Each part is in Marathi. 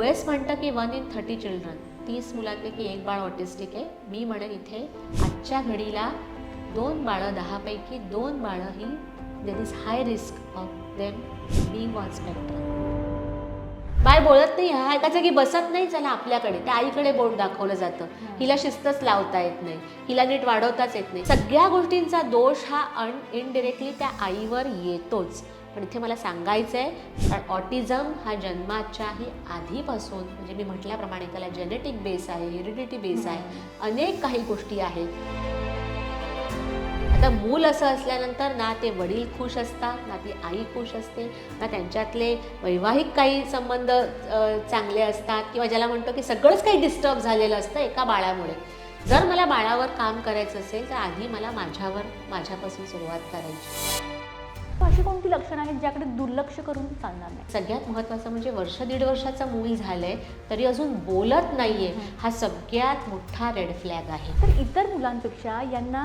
US म्हणतं की 1 in 30 चिल्ड्रन, 30 मुलांपैकी एक बाळ ऑटिस्टिक आहे. मी म्हणेन इथे आजच्या घडीला 2 बाळं 10 पैकी 2 बाळं ही there is high risk of them being on spectrum. बाळ बोलत नाही, हा एका जागी बसत नाही, चला आपल्याकडे, त्या आईकडे बोट दाखवलं जातं. हिला शिस्तच लावता येत नाही, हिला नीट वाढवताच येत नाही. सगळ्या गोष्टींचा दोष हा इनडिरेक्टली त्या आईवर येतोच. पण इथे मला सांगायचं आहे, कारण ऑटिझम हा जन्माच्याही आधीपासून, म्हणजे मी म्हटल्याप्रमाणे त्याला जेनेटिक बेस आहे, हेरिडिटी बेस आहे, अनेक काही गोष्टी आहेत. आता मूल असं असल्यानंतर ना ते वडील खुश असतात, ना ती आई खुश असते, ना त्यांच्यातले वैवाहिक काही संबंध चांगले असतात, किंवा ज्याला म्हणतो की सगळंच काही डिस्टर्ब झालेलं असतं एका बाळामुळे. जर मला बाळावर काम करायचं असेल तर आधी मला माझ्यापासून सुरुवात करायची. अशी कोणती लक्षणं आहेत ज्याकडे दुर्लक्ष करून चालणार नाही? सगळ्यात महत्त्वाचं म्हणजे वर्ष दीड वर्षाचं मूल झालंय तरी अजून बोलत नाहीये, हा सगळ्यात मोठा रेड फ्लॅग आहे. तर इतर मुलांपेक्षा यांना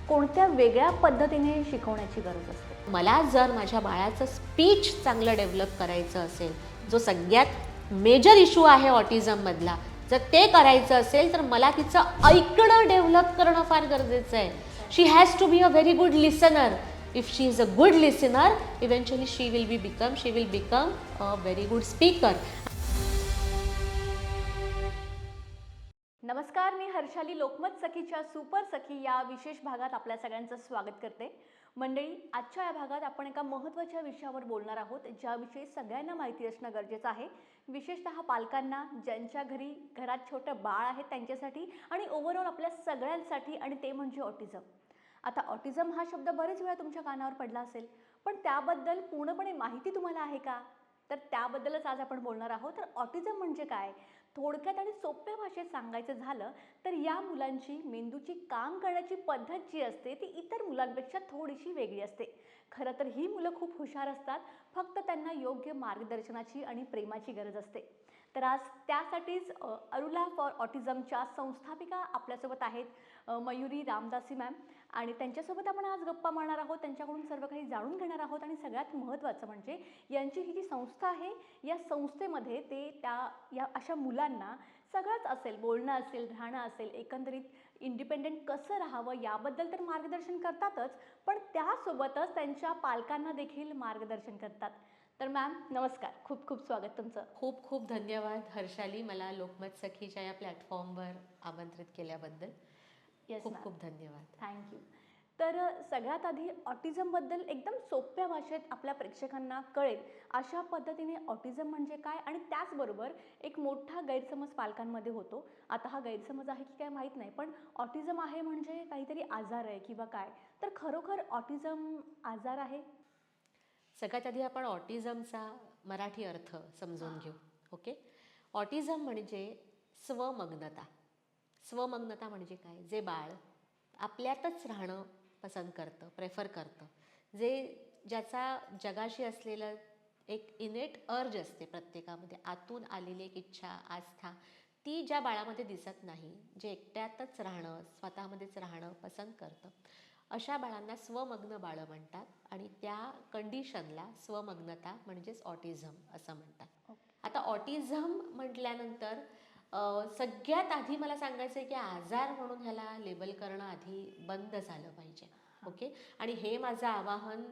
कोणत्या वेगळ्या पद्धतीने शिकवण्याची गरज असते? मला जर माझ्या बाळाचं स्पीच चांगलं डेव्हलप करायचं असेल, जो सगळ्यात मेजर इश्यू आहे ऑटिझममधला, जर ते करायचं असेल तर मला तिचं ऐकणं डेव्हलप करणं फार गरजेचं आहे. She has to be a very good listener. If she is a good listener, eventually she will become a very good speaker. नमस्कार, मी हर्षाली लोकमत सखीच्या सुपर सखी या विशेष भागात आपल्या सगळ्यांचं स्वागत करते. मंडळी, आजच्या या भागात आपण एका महत्त्वाच्या विषयावर बोलणार आहोत, ज्याविषयी सगळ्यांना माहिती असणं गरजेचं आहे. विशेषतः पालकांना, ज्यांच्या घरात छोटं बाळ आहे त्यांच्यासाठी, आणि ओव्हरऑल आपल्या सगळ्यांसाठी, आणि ते म्हणजे ऑटिझम. आता ऑटिझम हा शब्द बरेच वेळा तुमच्या कानावर पडला असेल, पण त्याबद्दल पूर्णपणे माहिती तुम्हाला आहे का? तर त्याबद्दलच आज आपण बोलणार आहोत. तर ऑटिझम म्हणजे काय, थोडक्यात आणि सोप्या भाषेत सांगायचं झालं तर या मुलांची मेंदूची काम करण्याची पद्धत जी असते ती इतर मुलांपेक्षा थोडीशी वेगळी असते. खरं तर ही मुलं खूप हुशार असतात, फक्त त्यांना योग्य मार्गदर्शनाची आणि प्रेमाची गरज असते. तर आज त्यासाठीच अरुला फॉर ऑटिझमच्या संस्थापिका आपल्यासोबत आहेत, मयुरी रामदासी मॅम, आणि त्यांच्यासोबत आपण आज गप्पा मारणार आहोत, त्यांच्याकडून सर्व काही जाणून घेणार आहोत. आणि सगळ्यात महत्त्वाचं म्हणजे यांची ही जी संस्था आहे, या संस्थेमध्ये ते या अशा मुलांना सगळंच असेल, बोलणं असेल, राहणं असेल, एकंदरीत इंडिपेंडेंट कसं राहावं याबद्दल तर मार्गदर्शन करतातच, पण त्यासोबतच त्यांच्या पालकांना देखील मार्गदर्शन करतात. तर मॅम नमस्कार, खूप खूप स्वागत तुमचं. खूप खूप धन्यवाद हर्षाली, मला लोकमत सखीच्या या प्लॅटफॉर्मवर आमंत्रित केल्याबद्दल. खूप खूप धन्यवाद. थँक्यू. तर सगळ्यात आधी ऑटिझमबद्दल एकदम सोप्या भाषेत आपल्या प्रेक्षकांना कळेल अशा पद्धतीने ऑटिझम म्हणजे काय, आणि त्याचबरोबर एक मोठा गैरसमज पालकांमध्ये होतो. आता हा गैरसमज आहे की काय माहीत नाही, पण ऑटिझम आहे म्हणजे काहीतरी आजार आहे किंवा काय. तर खरोखर ऑटिझम आजार आहे? सगळ्यात आधी आपण ऑटिझमचा मराठी अर्थ समजून घेऊ. ओके. ऑटिझम म्हणजे स्वमग्नता. स्वमग्नता म्हणजे काय? जे बाळ आपल्यातच राहणं पसंत करतं, प्रेफर करतं, ज्याचा जगाशी असलेलं एक इनेट अर्ज असते प्रत्येकामध्ये, आतून आलेली एक इच्छा, आस्था, ती ज्या बाळामध्ये दिसत नाही, जे एकट्यातच राहणं, स्वतःमध्येच राहणं पसंत करतं, अशा बाळांना स्वमग्न बाळं म्हणतात. आणि त्या कंडिशनला स्वमग्नता म्हणजेच ऑटिझम असं म्हणतात. आता ऑटिझम म्हटल्यानंतर सगळ्यात आधी मला सांगायचं आहे की आजार म्हणून ह्याला लेबल करणं आधी बंद झालं पाहिजे. ओके. आणि हे माझं आवाहन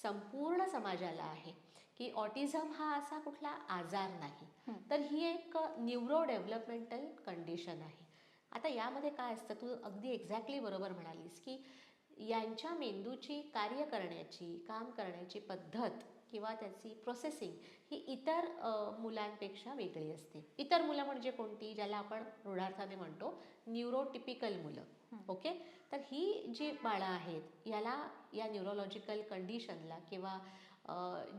संपूर्ण समाजाला आहे की ऑटिझम हा असा कुठला आजार नाही, तर ही एक न्यूरो डेव्हलपमेंटल कंडिशन आहे. आता यामध्ये काय असतं, तू अगदी एक्झॅक्टली बरोबर म्हणालीस की यांच्या मेंदूची कार्य करण्याची, काम करण्याची पद्धत किंवा त्याची प्रोसेसिंग ही इतर मुलांपेक्षा वेगळी असते. इतर मुलं म्हणजे कोणती? ज्याला आपण रूढार्थाने म्हणतो न्यूरोटिपिकल मुलं. ओके. तर ही जी बाळं आहेत या न्यूरोलॉजिकल कंडिशनला किंवा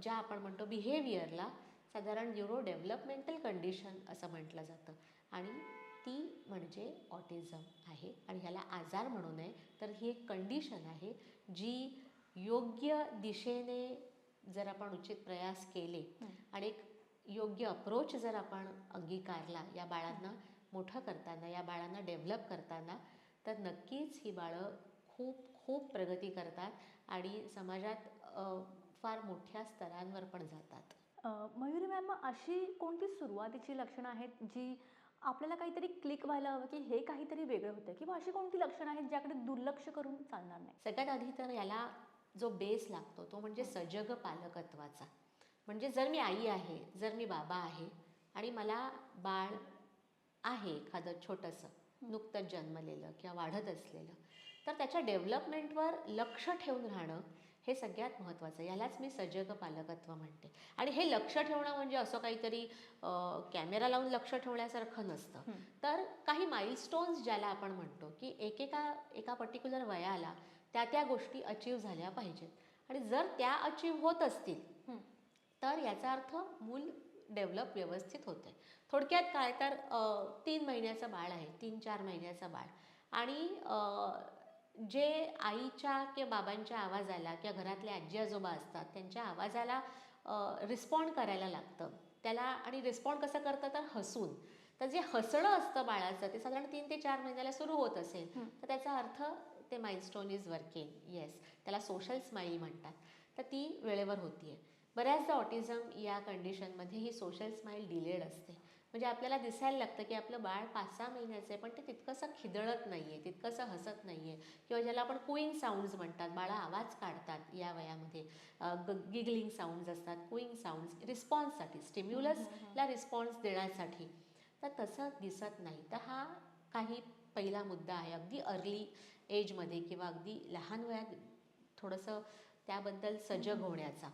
ज्या आपण म्हणतो बिहेवियरला साधारण न्यूरो डेव्हलपमेंटल कंडिशन असं म्हटलं जातं, आणि ती म्हणजे ऑटिझम आहे. आणि ह्याला आजार म्हणू नये, तर ही एक कंडिशन आहे जी योग्य दिशेने जर आपण उचित प्रयास केले आणि एक योग्य अप्रोच जर आपण अंगीकारला या बाळांना मोठं करताना, या बाळांना डेव्हलप करताना, तर नक्कीच ही बाळं खूप खूप प्रगती करतात आणि समाजात फार मोठ्या स्तरांवर पण जातात. मयुरी मॅम, अशी कोणती सुरुवातीची लक्षणं आहेत जी आपल्याला काहीतरी क्लिक व्हायला हवं की हे काहीतरी वेगळं होतं, किंवा अशी कोणती लक्षणं आहेत ज्याकडे दुर्लक्ष करून चालणार नाही? सगळ्यात आधी तर याला जो बेस लागतो तो म्हणजे सजग पालकत्वाचा. म्हणजे जर मी आई आहे, जर मी बाबा आहे आणि मला बाळ आहे एखादं छोटंसं नुकतंच जन्मलेलं किंवा वाढत असलेलं, तर त्याच्या डेव्हलपमेंटवर लक्ष ठेवून राहणं हे सगळ्यात महत्त्वाचं. यालाच मी सजग पालकत्व म्हणते. आणि हे लक्ष ठेवणं म्हणजे असं काहीतरी कॅमेरा लावून लक्ष ठेवण्यासारखं नसतं. तर काही माइलस्टोन्स ज्याला आपण म्हणतो की एका पर्टिक्युलर वयाला त्या गोष्टी अचीव झाल्या पाहिजेत. आणि जर त्या अचीव होत असतील तर याचा अर्थ मूल डेव्हलप व्यवस्थित होते. थोडक्यात काय तर 3 महिन्याचं बाळ आहे, 3-4 महिन्याचं बाळ, आणि जे आईच्या किंवा बाबांच्या आवाजाला किंवा घरातले आजी आजोबा असतात त्यांच्या आवाजाला रिस्पॉन्ड करायला लागतं त्याला. आणि रिस्पॉन्ड कसं करतं तर हसून. तर जे हसणं असतं बाळाचं ते साधारण 3 ते 4 महिन्याला सुरू होत असेल तर त्याचा अर्थ ते माइलस्टोन इज वर्किंग. येस, त्याला सोशल स्माईल म्हणतात. तर ती वेळेवर होती आहे. बऱ्याचदा ऑटिझम या कंडिशनमध्ये ही सोशल स्माईल डिलेड असते. म्हणजे आपल्याला दिसायला लागतं की आपलं बाळ 5-6 महिन्याचं आहे पण ते तितकंसं खिदळत नाही आहे, तितकंसं हसत नाही आहे, किंवा ज्याला आपण कुईंग साऊंड्स म्हणतात, बाळा आवाज काढतात या वयामध्ये, गिगलिंग साऊंड्स असतात, कुईंग साऊंड्स रिस्पॉन्ससाठी, स्टिम्युलसला रिस्पॉन्स देण्यासाठी. तर तसं दिसत नाही. तर हा काही पहिला मुद्दा आहे अगदी अर्ली एजमध्ये किंवा अगदी लहान वयात थोडंसं त्याबद्दल सजग होण्याचा.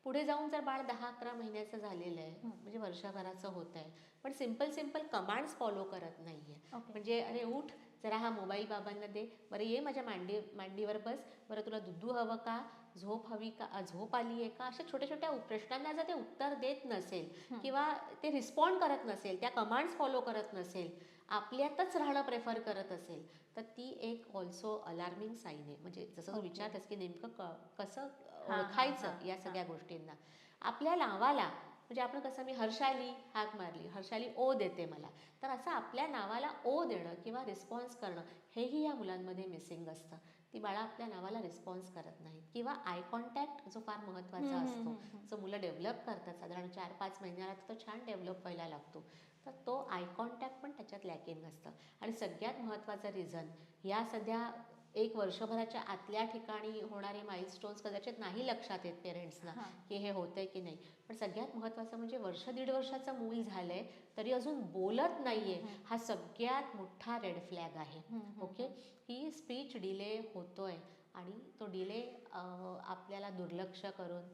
पुढे जाऊन जर बाळ 10-11 महिन्याचं झालेलं आहे, म्हणजे वर्षभराचं होत आहे, पण सिम्पल कमांड्स फॉलो करत नाही आहे. म्हणजे अरे उठ, जरा हा मोबाईल बाबांना दे, बरं ये माझ्या मांडीवर बस, बरं तुला दुधू हवं का, झोप हवी का, झोप आली आहे का, अशा छोट्या छोट्या प्रश्नांना जर ते उत्तर देत नसेल किंवा ते रिस्पॉन्ड करत नसेल, त्या कमांड्स फॉलो करत नसेल, आपल्यातच राहणं प्रेफर करत असेल, तर ती एक ऑल्सो अलार्मिंग साईन आहे. म्हणजे जसं तू विचारतेस की नेमकं कसं ओळखायचं या सगळ्या गोष्टींना. आपल्या नावाला, म्हणजे आपण कसं, मी हर्षाली हाक मारली, हर्षाली ओ देते मला, तर असं आपल्या नावाला ओ देणं किंवा रिस्पॉन्स करणं हेही या मुलांमध्ये मिसिंग असतं. ती बाळा आपल्या नावाला रिस्पॉन्स करत नाहीत. किंवा आय कॉन्टॅक्ट जो फार महत्त्वाचा असतो, जो मुलं डेव्हलप करतात साधारण 4-5 महिन्याला तो छान डेव्हलप व्हायला लागतो, तर तो आय कॉन्टॅक्ट पण त्याच्यात लॅकिंग असतं. आणि सगळ्यात महत्त्वाचं रिझन, या सध्या 1 वर्षभराच्या आतल्या ठिकाणी होणारे माइलस्टोन्स कदाचित नाही लक्षात येत पेरेंट्सना की हे होतंय की नाही, पण सगळ्यात महत्त्वाचं म्हणजे 1-1.5 वर्षाचं मूल झालंय तरी अजून बोलत नाहीये, हा सगळ्यात मोठा रेड फ्लॅग आहे. ओके, ही स्पीच डिले होतोय आणि तो डिले आपल्याला दुर्लक्ष करून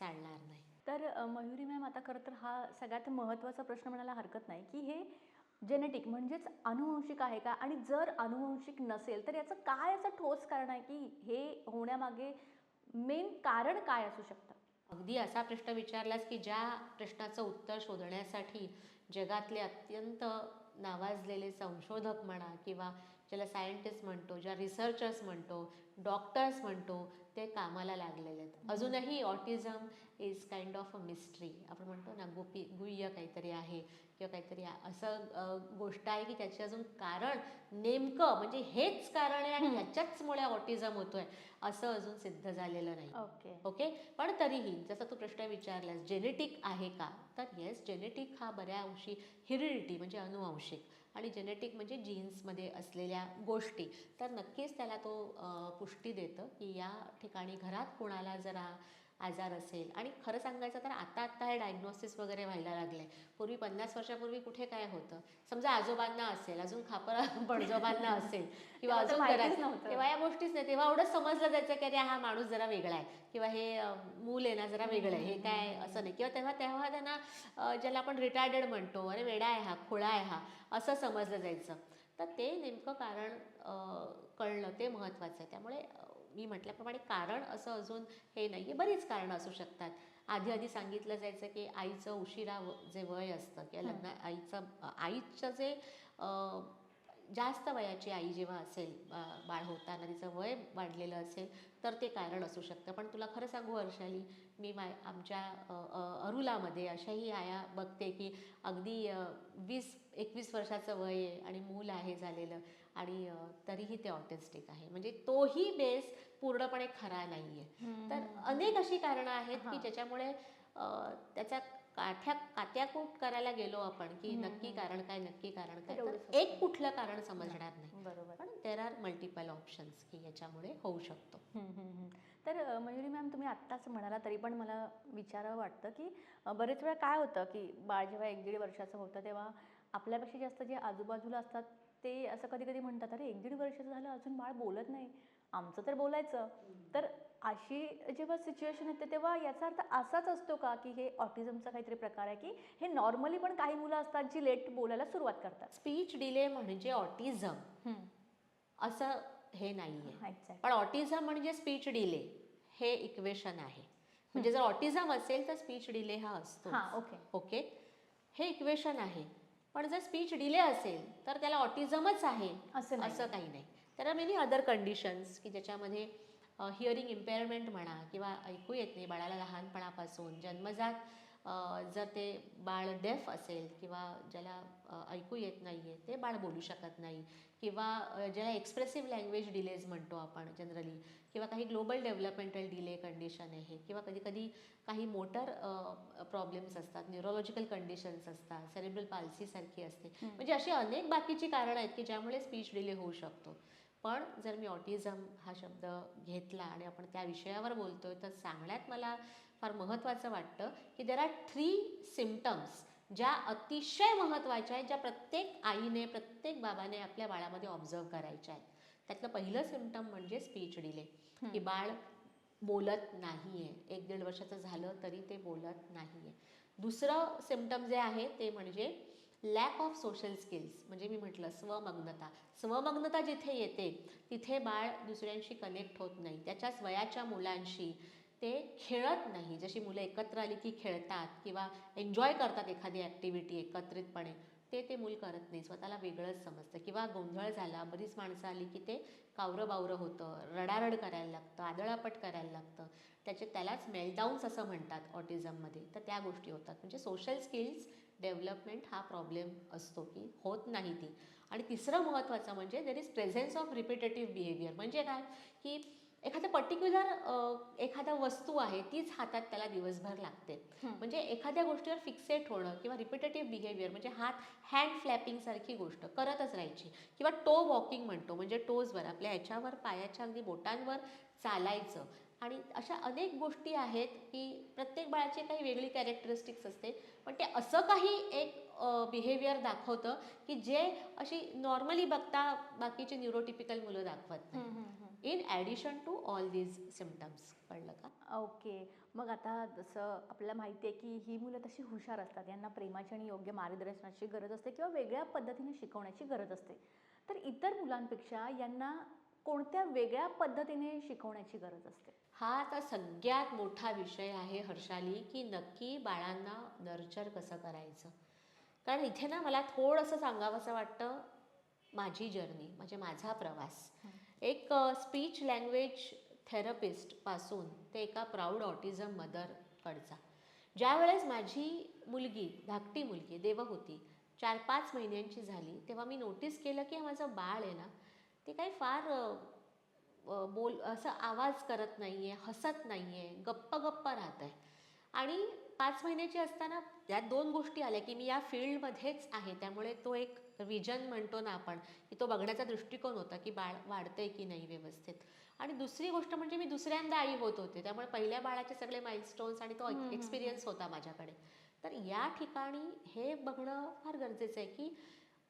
चालणार नाही. तर मयुरी मॅम, आता खरं तर हा सगळ्यात महत्त्वाचा प्रश्न म्हणायला हरकत नाही की हे जेनेटिक म्हणजेच अनुवंशिक आहे का, आणि जर अनुवंशिक नसेल तर याचं काय असं ठोस कारण आहे की हे होण्यामागे मेन कारण काय असू शकतं? अगदी असा प्रश्न विचारलास की ज्या प्रश्नाचं उत्तर शोधण्यासाठी जगातले अत्यंत नावाजलेले संशोधक म्हणा किंवा ज्याला सायंटिस्ट म्हणतो, ज्या रिसर्चर्स म्हणतो, डॉक्टर्स म्हणतो, ते कामाला लागलेले आहेत. अजूनही autism is kind of a mystery. आपण म्हणतो ना, गुह्य काहीतरी आहे किंवा काहीतरी असं गोष्ट आहे की त्याचे अजून कारण नेमकं म्हणजे हेच कारण आहे आणि ह्याच्याचमुळे ऑटिझम होतोय असं अजून सिद्ध झालेलं नाही. ओके, पण तरीही जसं तू प्रश्न विचारलास जेनेटिक आहे का, तर येस, जेनेटिक हा बऱ्या अंशी हेरिडिटी म्हणजे अनुवांशिक, आणि जेनेटिक म्हणजे जीन्समध्ये असलेल्या गोष्टी, तर नक्कीच त्याला तो पुष्टी देतं की या ठिकाणी घरात कोणाला जरा आजार असेल. आणि खरं सांगायचं तर आता हे डायग्नोसिस वगैरे व्हायला लागले. पूर्वी 50 वर्षापूर्वी कुठे काय होतं, समजा आजोबांना असेल, अजून खापर पणजोबांना असेल किंवा अजून घरात, तेव्हा या गोष्टीच नाही. तेव्हा एवढंच समजलं जायचं की अरे हा माणूस जरा वेगळा आहे किंवा हे मूल आहे ना जरा वेगळं आहे, हे काय असं नाही. किंवा तेव्हा त्यांना ज्याला आपण रिटार्डेड म्हणतो, अरे वेडा आहे हा, खोळा आहे हा, असं समजलं जायचं. तर ते नेमकं कारण कळणं ते महत्त्वाचं आहे. त्यामुळे मी म्हटल्याप्रमाणे कारण असं अजून हे नाही आहे. बरीच कारणं असू शकतात. आधी सांगितलं जायचं की आईचं उशिरा जे वय असतं किंवा आईचं जे जास्त वयाची आई जेव्हा असेल, बाळ होताना तिचं वय वाढलेलं असेल तर ते कारण असू शकतं. पण तुला खरं सांगू हर्षाली, मी आमच्या अरुलामध्ये अशाही आया बघते की अगदी 20-21 वर्षाचं वय आहे आणि मूल आहे झालेलं, आणि तरीही ते ऑटिस्टिक आहे. म्हणजे तोही बेस पूर्णपणे खरा नाही आहे. तर अनेक अशी कारणं आहेत की ज्याच्यामुळे त्याचा कात्याकूट करायला गेलो आपण की नक्की कारण काय, नक्की कारण काय, तेवढं तर एक कुठलं कारण समजणार नाही. बरोबर. पण देर आर मल्टिपल ऑप्शन्स की याच्यामुळे होऊ शकतो. तर मयुरी मॅम, तुम्ही आत्ताच म्हणाला तरी पण मला विचारावं वाटतं की बरेच वेळा काय होतं की बाळ जेव्हा 1-1.5 वर्षाचं होतं तेव्हा आपल्यापेक्षा जास्त जे आजूबाजूला असतात ते असं कधी कधी म्हणतात, अरे 1-1.5 वर्षाचं झालं अजून बाळ बोलत नाही, आमचं तर बोलायचं. तर अशी जेव्हा सिच्युएशन येते तेव्हा याचा अर्थ असाच असतो का की हे ऑटिझमचा काहीतरी प्रकार आहे, की हे नॉर्मली पण काही मुलं असतात जी लेट बोलायला सुरुवात करतात? स्पीच डिले म्हणजे ऑटिझम असं हे नाहीये. एक्झॅक्ट. पण ऑटिझम म्हणजे स्पीच डिले हे इक्वेशन आहे. म्हणजे जर ऑटिझम असेल तर स्पीच डिले हा असतो. हां, ओके. ओके, हे इक्वेशन आहे. पण जर स्पीच डिले असेल तर त्याला ऑटिझमच आहे असं नाही. असं काही नाही. तर आर मेनी अदर कंडिशन्स की ज्याच्यामध्ये हिअरिंग इम्पेअरमेंट म्हणा किंवा ऐकू येत नाही बाळाला लहानपणापासून जन्मजात, जर ते बाळ डेफ असेल किंवा ज्याला ऐकू येत नाही आहे ते बाळ बोलू शकत नाही, किंवा ज्याला एक्सप्रेसिव्ह लँग्वेज डिलेज म्हणतो आपण जनरली, किंवा काही ग्लोबल डेव्हलपमेंटल डिले कंडिशन आहे, किंवा कधी कधी काही मोटर प्रॉब्लेम्स असतात, न्यूरोलॉजिकल कंडिशन्स असतात, सेरेब्रल पाल्सीसारखी असते. म्हणजे अशी अनेक बाकीची कारणं आहेत की ज्यामुळे स्पीच डिले होऊ शकतो. पण जर मी ऑटिझम हा शब्द घेतला आणि आपण त्या विषयावर बोलतोय तर सांगण्यात मला फार महत्त्वाचं वाटतं की देर आर 3 सिम्पटम्स ज्या अतिशय महत्त्वाच्या आहेत, ज्या प्रत्येक आईने, प्रत्येक बाबाने आपल्या बाळामध्ये ऑब्झर्व करायच्या आहेत. त्यातलं पहिलं सिम्पटम म्हणजे स्पीच डिले, की बाळ बोलत नाही आहे, 1-1.5 वर्षाचं झालं तरी ते बोलत नाही आहे. दुसरं सिम्पटम जे आहे ते म्हणजे लॅक ऑफ सोशल स्किल्स, म्हणजे मी म्हटलं स्वमग्नता. स्वमग्नता जिथे येते तिथे बाळ दुसऱ्यांशी कनेक्ट होत नाही, त्याच्याच वयाच्या मुलांशी ते खेळत नाही. जशी मुलं एकत्र आली की खेळतात किंवा एन्जॉय करतात एखादी ॲक्टिव्हिटी एकत्रितपणे, ते मूल करत नाही, स्वतःला वेगळंच समजतं. किंवा गोंधळ झाला, बरीच माणसं आली की ते कावरं बावरं होतं, रडारड करायला लागतं, आदळापट करायला लागतं. त्यालाच मेल्टडाऊन्स असं म्हणतात ऑटिझममध्ये. तर त्या गोष्टी होतात. म्हणजे सोशल स्किल्स डेव्हलपमेंट हा प्रॉब्लेम असतो की होत नाही ती. आणि तिसरं महत्त्वाचं म्हणजे there is presence of repetitive behaviour. म्हणजे काय की एखादं पर्टिक्युलर एखादा वस्तू आहे तीच हातात त्याला दिवसभर लागते. म्हणजे एखाद्या गोष्टीवर फिक्सेट होणं किंवा रिपिटेटिव्ह बिहेवियर म्हणजे हँड फ्लॅपिंगसारखी गोष्ट करतच राहायची, किंवा टो वॉकिंग म्हणतो, म्हणजे टोजवर आपल्या ह्याच्यावर पायाच्या अगदी बोटांवर चालायचं. आणि अशा अनेक गोष्टी आहेत की प्रत्येक बाळाची काही वेगळी कॅरेक्टरिस्टिक्स असते, पण ते असं काही एक बिहेवियर दाखवतं की जे अशी नॉर्मली बघता बाकीची न्यूरोटिपिकल मुलं दाखवत नाही. In addition to all these symptoms. कळलं का? ओके. मग आता जसं आपल्याला माहिती आहे की ही मुलं तशी हुशार असतात, यांना प्रेमाची आणि योग्य मार्गदर्शनाची गरज असते किंवा वेगळ्या पद्धतीने शिकवण्याची गरज असते. तर इतर मुलांपेक्षा यांना कोणत्या वेगळ्या पद्धतीने शिकवण्याची गरज असते? हा आता सगळ्यात मोठा विषय आहे हर्षाली, की नक्की बाळांना नर्चर कसं करायचं. कारण इथे ना मला थोडंसं सांगावंसं वाटतं माझी जर्नी, म्हणजे माझा प्रवास. एक स्पीच लँग्वेज थेरपिस्टपासून ते एका प्राऊड ऑटिझम मदरकडचा. ज्यावेळेस माझी मुलगी, धाकटी मुलगी देवहूती 4-5 महिन्यांची झाली, तेव्हा मी नोटीस केलं की माझं बाळ आहे ना, ते काही फार बोल असं आवाज करत नाही आहे, हसत नाही आहे, गप्प गप्प राहत आहे. आणि 5 महिन्याची असताना त्यात 2 गोष्टी आल्या की मी या फील्डमध्येच आहे, त्यामुळे तो एक विजन म्हणतो ना आपण, की तो बघण्याचा दृष्टिकोन होता की बाळ वाढतंय की नाही व्यवस्थित. आणि दुसरी गोष्ट म्हणजे मी दुसऱ्यांदा आई होत होते, त्यामुळे पहिल्या बाळाचे सगळे माइलस्टोन्स आणि तो एक्सपिरियन्स होता माझ्याकडे. तर या ठिकाणी हे बघणं फार गरजेचं आहे की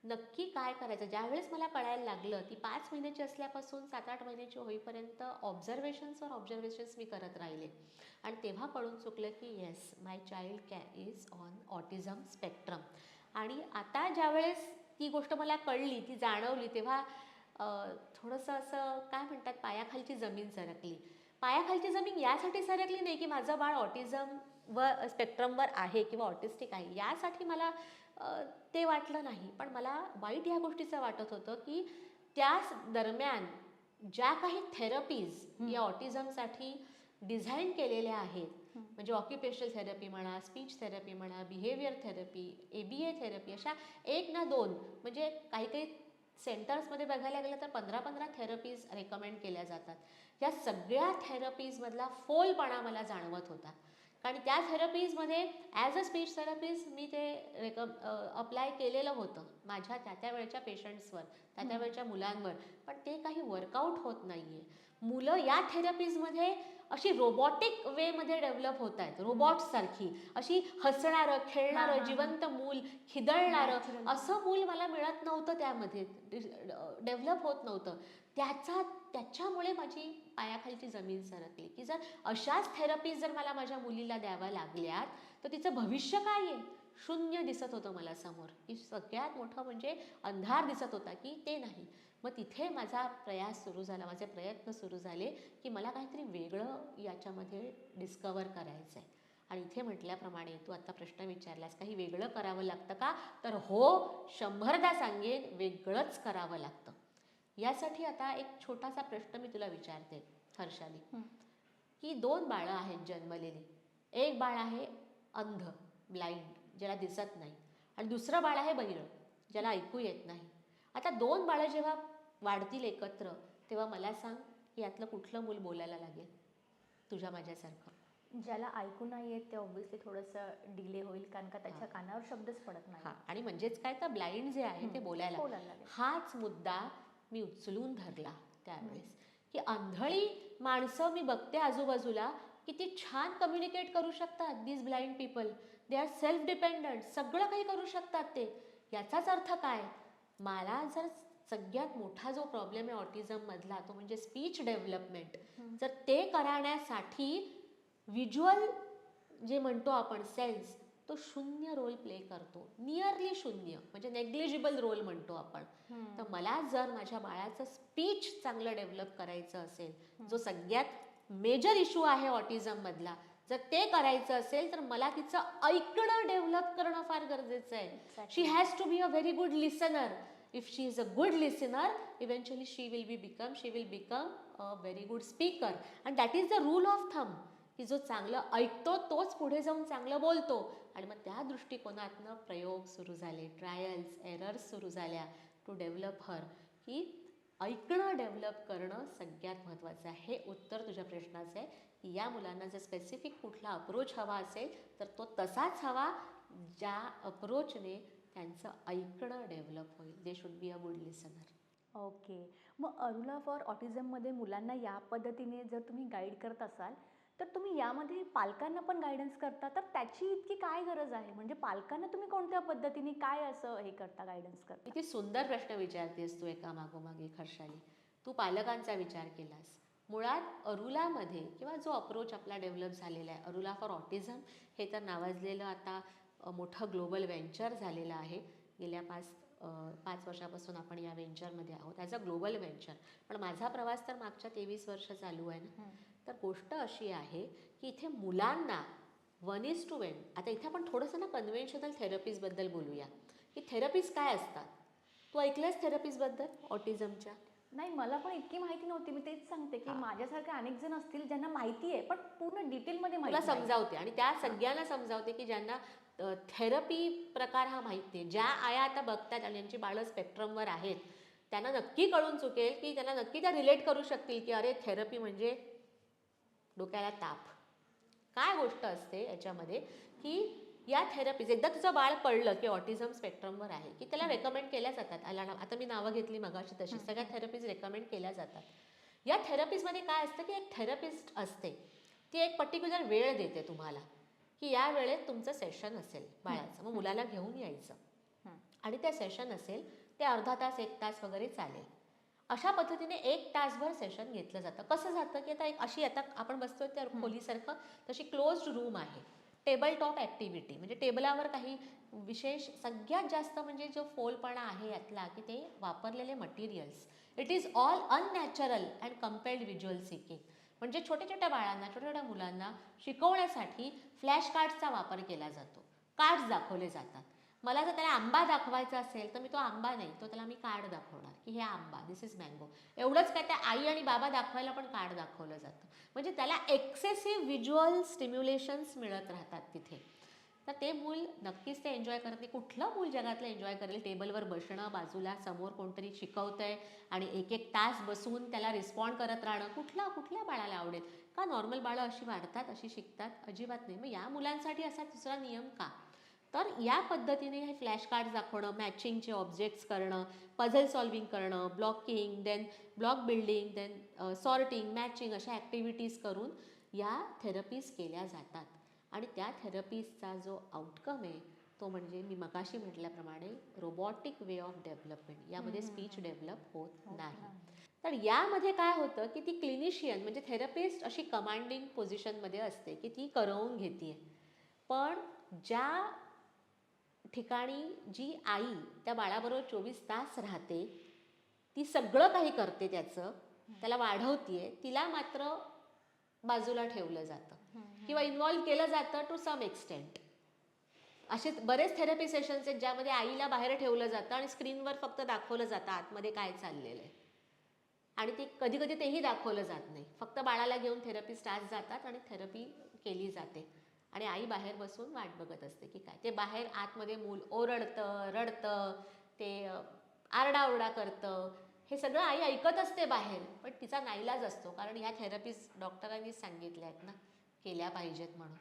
नक्की काय करायचं. ज्यावेळेस मला कळायला लागलं ती 5 महिन्याची असल्यापासून 7-8 महिन्याची होईपर्यंत ऑब्झर्वेशन्स मी करत राहिले. आणि तेव्हा कळून चुकलं की yes, my child is on autism spectrum. आणि आता ज्यावेळेस ती गोष्ट मला कळली, ती जाणवली, तेव्हा थोडंसं असं काय म्हणतात, पायाखालची जमीन सरकली. पायाखालची जमीन यासाठी सरकली नाही की माझं बाळ ऑटिझमवर स्पेक्ट्रमवर आहे किंवा ऑटिस्टिक आहे, यासाठी मला ते वाटलं नाही. पण मला वाईट ह्या गोष्टीचं वाटत होतं की त्याच दरम्यान ज्या काही थेरपीज या ऑटिझमसाठी डिझाईन केलेल्या आहेत, म्हणजे ऑक्युपेशनल थेरपी म्हणा, स्पीच थेरपी म्हणा, बिहेवियर थेरपी, ABA थेरपी, अशा 1 ना 2 म्हणजे काही काही सेंटर्समध्ये बघायला गेलं तर 15-15 थेरपीज रेकमेंड केल्या जातात. या सगळ्या थेरपीजमधला फोलपणा मला जाणवत होता कारण त्या थेरपीजमध्ये ॲज अ स्पीच थेरपिस्ट मी ते अप्लाय केलेलं होतं माझ्या त्या वेळच्या पेशंट्सवर, त्या वेळच्या मुलांवर, पण ते काही वर्कआउट होत नाही आहे. मुलं या थेरपीजमध्ये अशी रोबॉटिक वेमध्ये डेव्हलप होत आहेत, रोबॉट्ससारखी, अशी हसणारं, खेळणारं, जिवंत मूल, खिदळणारं असं मूल मला मिळत नव्हतं, त्यामध्ये डेव्हलप होत नव्हतं. त्याच्यामुळे माझी पायाखालची जमीन सरकली की जर अशाच थेरपीज जर मला माझ्या मुलीला द्याव्या लागल्यात तर तिचं भविष्य काय आहे, शून्य दिसत होतं मला समोर, की सगळ्यात मोठं म्हणजे अंधार दिसत होता की ते नाही. मग तिथे माझा प्रयास सुरू झाला, माझे प्रयत्न सुरू झाले की मला काहीतरी वेगळं याच्यामध्ये डिस्कवर करायचं आहे. आणि इथे म्हटल्याप्रमाणे तू आता प्रश्न विचारलास, काही वेगळं करावं लागतं का, तर हो, 100दा सांगेन, वेगळंच करावं लागतं. यासाठी आता एक छोटासा प्रश्न मी तुला विचारते हर्षाली, की 2 बाळं आहेत जन्मलेली. एक बाळ आहे अंध, ब्लाइंड, ज्याला दिसत नाही, आणि दुसरं बाळ आहे बहिरं, ज्याला ऐकू येत नाही. आता 2 बाळं जेव्हा वाढतील एकत्र, तेव्हा मला सांग की यातलं कुठलं मूल बोलायला लागेल तुझ्या माझ्यासारखं? ज्याला ऐकू नाही येत ते ऑब्व्हियसली थोडंसं डिले होईल, कारण का त्याच्या कानावर शब्दच पडत नाही. हां, आणि म्हणजेच काय, तर ब्लाइंड जे आहे ते बोलायला लागेल. हाच मुद्दा मी उचलून धरला त्यावेळेस, की आंधळी माणसं मी बघते आजूबाजूला किती छान कम्युनिकेट करू शकतात. These blind people, they are self dependent, सगळं काही करू शकतात ते. याचाच अर्थ काय, मला जर सगळ्यात मोठा जो प्रॉब्लेम आहे ऑटिझममधला तो म्हणजे स्पीच डेव्हलपमेंट, जर ते करण्यासाठी व्हिज्युअल जे म्हणतो आपण सेन्स, तो 0 रोल प्ले करतो, नियरली 0, म्हणजे नेग्लिजिबल रोल म्हणतो आपण. तर मला जर माझ्या बाळाचं स्पीच चांगलं डेव्हलप करायचं असेल, जो सगळ्यात मेजर इश्यू आहे ऑटिझममधला, जर ते करायचं असेल तर मला तिचं ऐकणं डेव्हलप करणं फार गरजेचं आहे. She has to be a very good listener. If she is a good listener, eventually she will become a very good speaker. And that is the rule of thumb, की जो चांगलं ऐकतो तोच पुढे जाऊन चांगलं बोलतो. आणि मग त्या दृष्टिकोनातनं प्रयोग सुरू झाले, ट्रायल्स एरर्स सुरू झाल्या टू डेव्हलप हर, की ऐकणं डेव्हलप करणं सगळ्यात महत्त्वाचं आहे. हे उत्तर तुझ्या प्रश्नाचं आहे की या मुलांना जर स्पेसिफिक कुठला अप्रोच हवा असेल तर तो तसाच हवा ज्या अप्रोचने त्यांचं ऐकणं डेव्हलप होईल. They should be a good listener. Okay. मग अरुला फॉर ऑटिझममध्ये मुलांना या पद्धतीने जर तुम्ही गाईड करत असाल, तर तुम्ही यामध्ये पालकांना पण गायडन्स करता, तर त्याची इतकी काय गरज आहे? म्हणजे पालकांना तुम्ही कोणत्या पद्धतीने काय असं हे करता, गायडन्स करता? किती सुंदर प्रश्न विचारतेस तू, एका मागोमाग एक हर्षाली. तू पालकांचा विचार केलास. मुळात अरुलामध्ये किंवा जो अप्रोच आपला डेव्हलप झालेला आहे, अरुला फॉर ऑटिझम, हे तर नावाजलेलं आता मोठं ग्लोबल व्हेंचर झालेलं आहे. गेल्या 5 वर्षापासून आपण या व्हेंचरमध्ये आहोत, ॲज अ ग्लोबल व्हेंचर. पण माझा प्रवास तर मागच्या 23 वर्ष चालू आहे ना. तर गोष्ट अशी आहे की इथे मुलांना 1:1, आता इथे आपण थोडंसं ना कन्व्हेन्शनल थेरपीजबद्दल बोलूया, की थेरपीज काय असतात. तू ऐकलंस थेरपीजबद्दल ऑटिझमच्या? नाही, मला पण इतकी माहिती नव्हती. मी तेच सांगते की माझ्यासारखे अनेक जण असतील ज्यांना माहिती आहे, पण पूर्ण डिटेलमध्ये तुला माहिती नाही. समजावते, आणि त्या सगळ्यांना समजावते की ज्यांना थेरपी प्रकार हा माहीत नाही. ज्या आया आता बघतात आणि ज्यांची बाळं स्पेक्ट्रमवर आहेत, त्यांना नक्की कळून चुकेल, की त्यांना नक्की त्या रिलेट करू शकतील की अरे थेरपी म्हणजे डोक्याला ताप. काय गोष्ट असते याच्यामध्ये, की या थेरपीज, एकदा तुझं बाळ कळलं की ऑटिझम स्पेक्ट्रमवर आहे, की त्याला रेकमेंड केल्या जातात. आता मी नावं घेतली मगाशी तशी, सगळ्या थेरपीज रेकमेंड केल्या जातात. या थेरपीजमध्ये काय असतं की एक थेरपिस्ट असते, ती एक पर्टिक्युलर वेळ देते तुम्हाला, की या वेळेत तुमचं सेशन असेल बाळाचं, मग मुलाला घेऊन यायचं आणि ते सेशन असेल ते अर्धा तास 1 तास वगैरे चालेल. अशा पद्धतीने 1 तासभर सेशन घेतलं जातं. कसं जातं की आता आपण बसतोय त्या खोलीसारखं, तशी क्लोज्ड रूम आहे. टेबल टॉप ॲक्टिव्हिटी, म्हणजे टेबलावर काही विशेष, सगळ्यात जास्त म्हणजे जो फोलपणा आहे यातला, की ते वापरलेले materials, it is all unnatural and compelled visual seeking. म्हणजे छोट्या छोट्या बाळांना, छोट्या छोट्या मुलांना शिकवण्यासाठी फ्लॅश कार्ड्सचा वापर केला जातो. कार्ड्स दाखवले जातात. मला जर त्याला आंबा दाखवायचा असेल तर मी तो आंबा नाही, तो त्याला मी कार्ड दाखवणार की हे आंबा, दिस इज मँगो. एवढंच काय, त्या आई आणि बाबा दाखवायला पण कार्ड दाखवलं जातं. म्हणजे त्याला एक्सेसिव्ह व्हिज्युअल स्टिम्युलेशन्स मिळत राहतात तिथे. तर ते मूल नक्कीच ते एन्जॉय करत नाही. कुठलं मूल जगातलं एन्जॉय करेल टेबलवर बसणं, बाजूला समोर कोणतरी शिकवतंय आणि 1-1 तास बसून त्याला रिस्पॉन्ड करत राहणं? कुठल्या बाळाला आवडेल? का नॉर्मल बाळं अशी वाढतात, अशी शिकतात? अजिबात नाही. मग या मुलांसाठी असा दुसरा नियम का? तर या पद्धतीने हे फ्लॅश कार्ड दाखवणं, मॅचिंगचे ऑब्जेक्ट्स करणं, पझल सॉल्विंग करणं, blocking, then block building, then sorting, matching अशा ॲक्टिव्हिटीज करून या थेरपीज केल्या जातात. आणि त्या थेरपीजचा जो आउटकम आहे तो म्हणजे मी मगाशी म्हटल्याप्रमाणे रोबॉटिक वे ऑफ डेव्हलपमेंट. यामध्ये स्पीच डेव्हलप होत नाही. तर यामध्ये काय होतं की ती क्लिनिशियन म्हणजे थेरपिस्ट अशी कमांडिंग पोझिशनमध्ये असते की ती करवून घेते. पण ज्या ठिकाणी जी आई त्या बाळाबरोबर 24 तास राहते, ती सगळं काही करते, त्याला वाढवतीये, तिला मात्र बाजूला ठेवलं जातं किंवा इन्व्हॉल्व केलं जातं टू सम एक्सटेंट. असे बरेच थेरपी सेशन्स आहेत ज्यामध्ये आईला बाहेर ठेवलं जातं आणि स्क्रीनवर फक्त दाखवलं जातं आतमध्ये काय चाललेलं आहे. आणि ते कधी कधी तेही दाखवलं जात नाही. फक्त बाळाला घेऊन थेरपिस्ट आज जातात आणि थेरपी केली जाते आणि आई बाहेर बसून वाट बघत असते की काय. ते बाहेर आतमध्ये मूल ओरडतं, रडतं, ते आरडाओरडा करतं, हे सगळं आई ऐकत असते बाहेर. पण तिचा नाईलाज असतो, कारण ह्या थेरपिस्ट डॉक्टरांनीच सांगितल्या आहेत ना केल्या पाहिजेत म्हणून.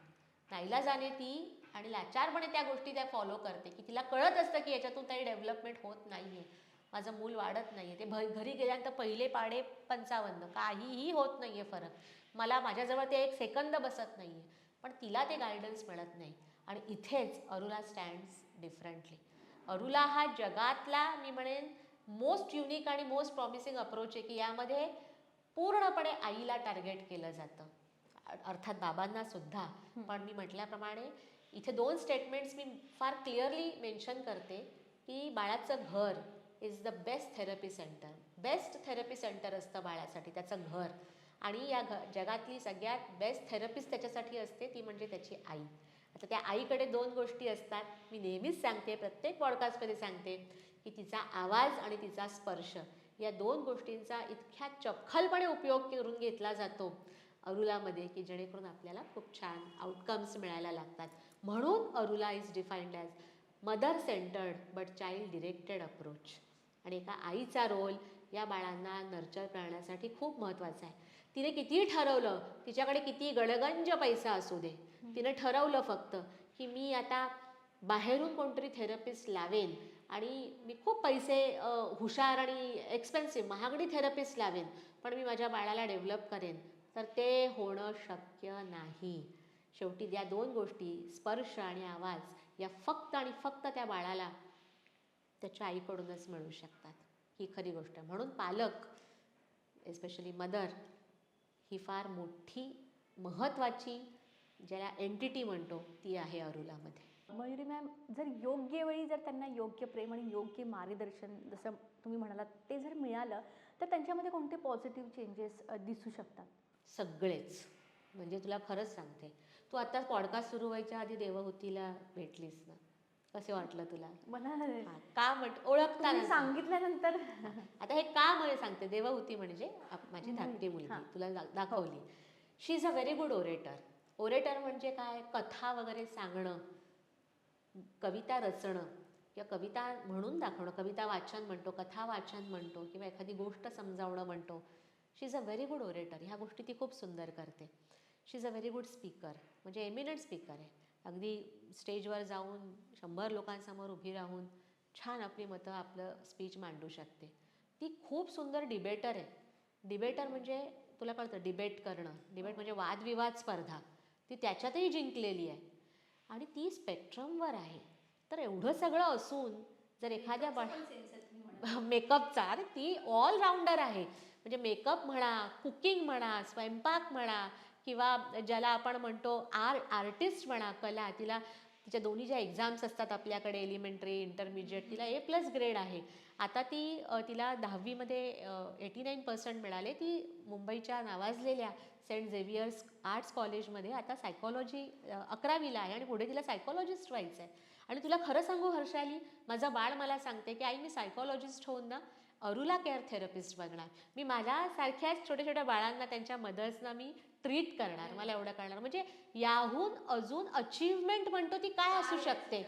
नाईलाजाने ती आणि लाचारपणे त्या गोष्टी त्या फॉलो करते की तिला कळत असतं की याच्यातून काही डेव्हलपमेंट होत नाही आहे, माझं मूल वाढत नाही आहे. ते घरी गेल्यानंतर पहिले पाढे 55, काहीही होत नाही आहे फरक, मला माझ्याजवळ ते 1 सेकंद बसत नाही आहे. पण तिला ते गायडन्स मिळत नाही. आणि इथेच अरुला स्टँड्स डिफरंटली. अरुला हा जगातला मी म्हणेन मोस्ट युनिक आणि मोस्ट प्रॉमिसिंग अप्रोच आहे की यामध्ये पूर्णपणे आईला टार्गेट केलं जातं, अर्थात बाबांना सुद्धा. पण मी म्हटल्याप्रमाणे इथे 2 स्टेटमेंट्स मी फार क्लिअरली मेन्शन करते की बाळाचं घर is the best therapy centre. Best therapy centre असतं बाळासाठी त्याचं घर. आणि या जगातली सगळ्यात बेस्ट थेरपिस्ट त्याच्यासाठी असते, ती म्हणजे त्याची आई. आता त्या आईकडे 2 गोष्टी असतात. मी नेहमीच सांगते, प्रत्येक पॉडकास्टमध्ये सांगते की तिचा आवाज आणि तिचा स्पर्श या 2 गोष्टींचा इतक्या चपखलपणे उपयोग करून घेतला जातो अरुलामध्ये की जेणेकरून आपल्याला खूप छान आउटकम्स मिळायला लागतात. म्हणून अरुला is defined as mother centred but child directed approach. आणि एका आईचा रोल या बाळांना नर्चर करण्यासाठी खूप महत्त्वाचा आहे. तिने कितीही ठरवलं, तिच्याकडे किती गडगंज पैसा असू दे, तिने ठरवलं फक्त की मी आता बाहेरून कोणतरी थेरपिस्ट लावेन आणि मी खूप पैसे हुशार आणि एक्सपेन्सिव्ह महागडी थेरपिस्ट लावेन, पण मी माझ्या बाळाला डेव्हलप करेन, तर ते होणं शक्य नाही. शेवटी या 2 गोष्टी स्पर्श आणि आवाज या फक्त आणि फक्त त्या बाळाला त्याच्या आईकडूनच मिळू शकतात. ही खरी गोष्ट आहे. म्हणून पालक, एस्पेशली मदर, ही फार मोठी महत्त्वाची ज्याला एंटिटी म्हणतो ती आहे अरुलामध्ये. मयुरी मॅम, जर योग्य वेळी जर त्यांना योग्य प्रेम आणि योग्य मार्गदर्शन जसं तुम्ही म्हणालात ते जर मिळालं तर त्यांच्यामध्ये कोणते पॉझिटिव्ह चेंजेस दिसू शकतात? सगळेच. म्हणजे तुला खरंच सांगते, तू आत्ताच पॉडकास्ट सुरू व्हायच्या आधी देवहूतीला भेटलीस ना, कसे वाटलं तुला? मला का ओळखता तुम्ही सांगितल्यानंतर आता हे का मला सांगते, देवहूती म्हणजे माझी धाकटी मुलगी तुला दाखवली. She is a very good orator. Orator म्हणजे काय? कथा वगैरे सांगणं, कविता रचणं किंवा कविता म्हणून दाखवणं, कविता वाचन म्हणतो, कथा वाचन म्हणतो किंवा एखादी गोष्ट समजावणं म्हणतो. She is a very good orator. ह्या गोष्टी ती खूप सुंदर करते. She is a very good speaker, म्हणजे एमिनंट स्पीकर आहे. अगदी स्टेजवर जाऊन 100 लोकांसमोर उभी राहून छान आपली मतं, आपलं स्पीच मांडू शकते. ती खूप सुंदर डिबेटर आहे. डिबेटर म्हणजे तुला कळतं डिबेट करणं, डिबेट म्हणजे वादविवाद स्पर्धा, ती त्याच्यातही जिंकलेली आहे. आणि ती स्पेक्ट्रमवर आहे. तर एवढं सगळं असून जर एखाद्या मेकअपचा, अरे ती ऑलराऊंडर आहे. म्हणजे मेकअप म्हणा, कुकिंग म्हणा, स्वयंपाक म्हणा किंवा ज्याला आपण म्हणतो आर्टिस्ट म्हणा, कला, तिच्या दोन्ही ज्या एक्झाम्स असतात आपल्याकडे, एलिमेंटरी, इंटरमिजिएट, तिला A+ ग्रेड आहे. आता तिला 10वीमध्ये 89% मिळाले. ती मुंबईच्या नावाजलेल्या सेंट झेवियर्स आर्ट्स कॉलेजमध्ये आता सायकॉलॉजी 11वीला आहे आणि पुढे तिला सायकॉलॉजिस्ट व्हायचं आहे. आणि तुला खरं सांगू हर्षाली, माझं बाळ मला सांगते की आई मी सायकॉलॉजिस्ट होऊन ना अरुला केअर थेरपिस्ट बनणार. मी माझ्यासारख्याच छोट्या छोट्या बाळांना, त्यांच्या मदर्सना मी ट्रीट करणार, मला एवढं करणार. म्हणजे याहून अजून अचीवमेंट म्हणतो ती काय असू शकते